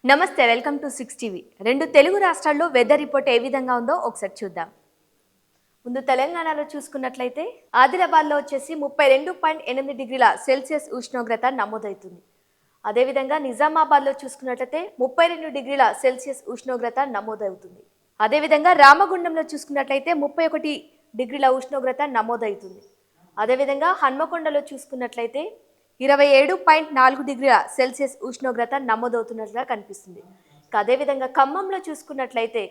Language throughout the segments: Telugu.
నమస్తే, వెల్కమ్ టు 6 టీవీ. రెండు తెలుగు రాష్ట్రాల్లో వెదర్ రిపోర్ట్ ఏ విధంగా ఉందో ఒకసారి చూద్దాం. ముందు తెలంగాణలో చూసుకున్నట్లయితే ఆదిలాబాద్లో వచ్చేసి 32.8 డిగ్రీల సెల్సియస్ ఉష్ణోగ్రత నమోదవుతుంది. అదేవిధంగా నిజామాబాద్లో చూసుకున్నట్లయితే 32 డిగ్రీల సెల్సియస్ ఉష్ణోగ్రత నమోదవుతుంది. అదేవిధంగా రామగుండంలో చూసుకున్నట్లయితే 31 డిగ్రీల ఉష్ణోగ్రత నమోదవుతుంది. అదేవిధంగా హన్మకొండలో చూసుకున్నట్లయితే 27.4 డిగ్రీల సెల్సియస్ ఉష్ణోగ్రత నమోదవుతున్నట్లుగా కనిపిస్తుంది. అదేవిధంగా ఖమ్మంలో చూసుకున్నట్లయితే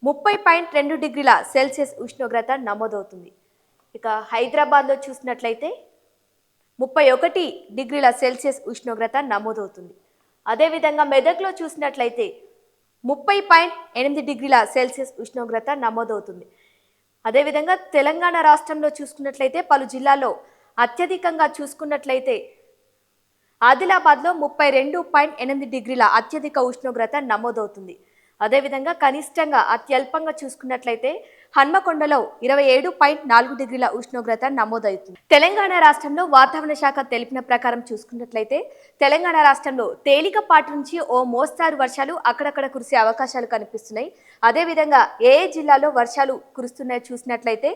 30.2 డిగ్రీల సెల్సియస్ ఉష్ణోగ్రత నమోదవుతుంది. ఇక హైదరాబాద్లో చూసినట్లయితే 31 డిగ్రీల సెల్సియస్ ఉష్ణోగ్రత నమోదవుతుంది. అదేవిధంగా మెదక్లో చూసినట్లయితే 30.8 డిగ్రీల సెల్సియస్ ఉష్ణోగ్రత నమోదవుతుంది. అదేవిధంగా తెలంగాణ రాష్ట్రంలో చూసుకున్నట్లయితే పలు జిల్లాల్లో అత్యధికంగా చూసుకున్నట్లయితే ఆదిలాబాద్లో 32.8 డిగ్రీల అత్యధిక ఉష్ణోగ్రత నమోదవుతుంది. అదేవిధంగా కనిష్టంగా అత్యల్పంగా చూసుకున్నట్లయితే హన్మకొండలో 27.4 డిగ్రీల ఉష్ణోగ్రత నమోదవుతుంది. తెలంగాణ రాష్ట్రంలో వాతావరణ శాఖ తెలిపిన ప్రకారం చూసుకున్నట్లయితే తెలంగాణ రాష్ట్రంలో తేలికపాటి నుంచి ఓ మోస్తారు వర్షాలు అక్కడక్కడ కురిసే అవకాశాలు కనిపిస్తున్నాయి. అదేవిధంగా ఏ జిల్లాలో వర్షాలు కురుస్తున్నాయో చూసినట్లయితే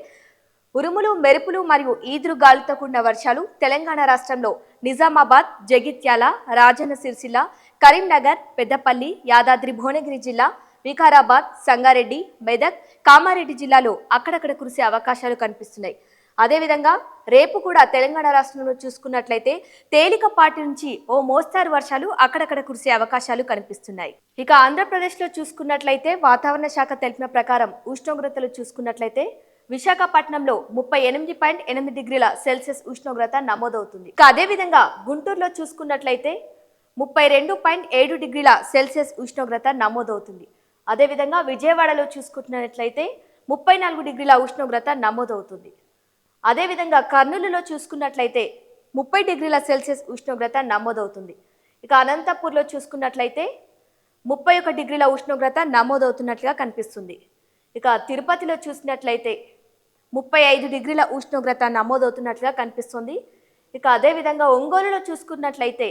ఉరుములు, మెరుపులు మరియు ఈదురు గాలులతో కూడిన వర్షాలు తెలంగాణ రాష్ట్రంలో నిజామాబాద్, జగిత్యాల, రాజన్న సిరిసిల్ల, కరీంనగర్, పెద్దపల్లి, యాదాద్రి భువనగిరి జిల్లా, వికారాబాద్, సంగారెడ్డి, మెదక్, కామారెడ్డి జిల్లాలో అక్కడక్కడ కురిసే అవకాశాలు కనిపిస్తున్నాయి. అదేవిధంగా రేపు కూడా తెలంగాణ రాష్ట్రంలో చూసుకున్నట్లయితే తేలికపాటి నుంచి ఓ మోస్తారు వర్షాలు అక్కడక్కడ కురిసే అవకాశాలు కనిపిస్తున్నాయి. ఇక ఆంధ్రప్రదేశ్లో చూసుకున్నట్లయితే వాతావరణ శాఖ తెలిపిన ప్రకారం ఉష్ణోగ్రతలు చూసుకున్నట్లయితే విశాఖపట్నంలో 38.8 డిగ్రీల సెల్సియస్ ఉష్ణోగ్రత నమోదవుతుంది. అదేవిధంగా గుంటూరులో చూసుకున్నట్లయితే 32.7 డిగ్రీల సెల్సియస్ ఉష్ణోగ్రత నమోదవుతుంది. అదేవిధంగా విజయవాడలో చూసుకున్నట్లయితే 34 డిగ్రీల ఉష్ణోగ్రత నమోదవుతుంది. అదేవిధంగా కర్నూలులో చూసుకున్నట్లయితే 30 డిగ్రీల సెల్సియస్ ఉష్ణోగ్రత నమోదవుతుంది. ఇక అనంతపూర్లో చూసుకున్నట్లయితే 31 డిగ్రీల ఉష్ణోగ్రత నమోదవుతున్నట్లుగా కనిపిస్తుంది. ఇక తిరుపతిలో చూసినట్లయితే 35 డిగ్రీల ఉష్ణోగ్రత నమోదవుతున్నట్లుగా కనిపిస్తుంది. ఇక అదేవిధంగా ఒంగోలులో చూసుకున్నట్లయితే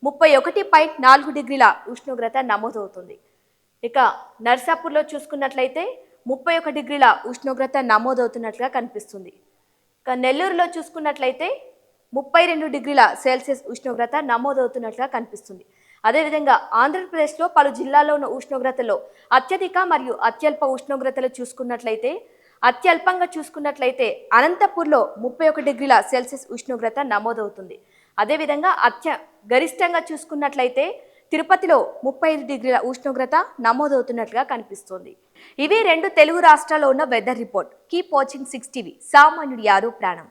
31.4 డిగ్రీల ఉష్ణోగ్రత నమోదవుతుంది. ఇక నర్సాపూర్లో చూసుకున్నట్లయితే 31 డిగ్రీల ఉష్ణోగ్రత నమోదవుతున్నట్లుగా కనిపిస్తుంది. ఇక నెల్లూరులో చూసుకున్నట్లయితే 32 డిగ్రీల సెల్సియస్ ఉష్ణోగ్రత నమోదవుతున్నట్లుగా కనిపిస్తుంది. అదేవిధంగా ఆంధ్రప్రదేశ్లో పలు జిల్లాల్లో ఉన్న ఉష్ణోగ్రతలో అత్యధిక మరియు అత్యల్ప ఉష్ణోగ్రతలు చూసుకున్నట్లయితే అత్యల్పంగా చూసుకున్నట్లయితే అనంతపూర్లో 31 డిగ్రీల సెల్సియస్ ఉష్ణోగ్రత నమోదవుతుంది. అదేవిధంగా గరిష్టంగా చూసుకున్నట్లయితే తిరుపతిలో 35 డిగ్రీల ఉష్ణోగ్రత నమోదవుతున్నట్లుగా కనిపిస్తోంది. ఇవి రెండు తెలుగు రాష్ట్రాల్లో ఉన్న weather report. Keep watching 6 TV. సామాన్యుడి యారో ప్రాణం.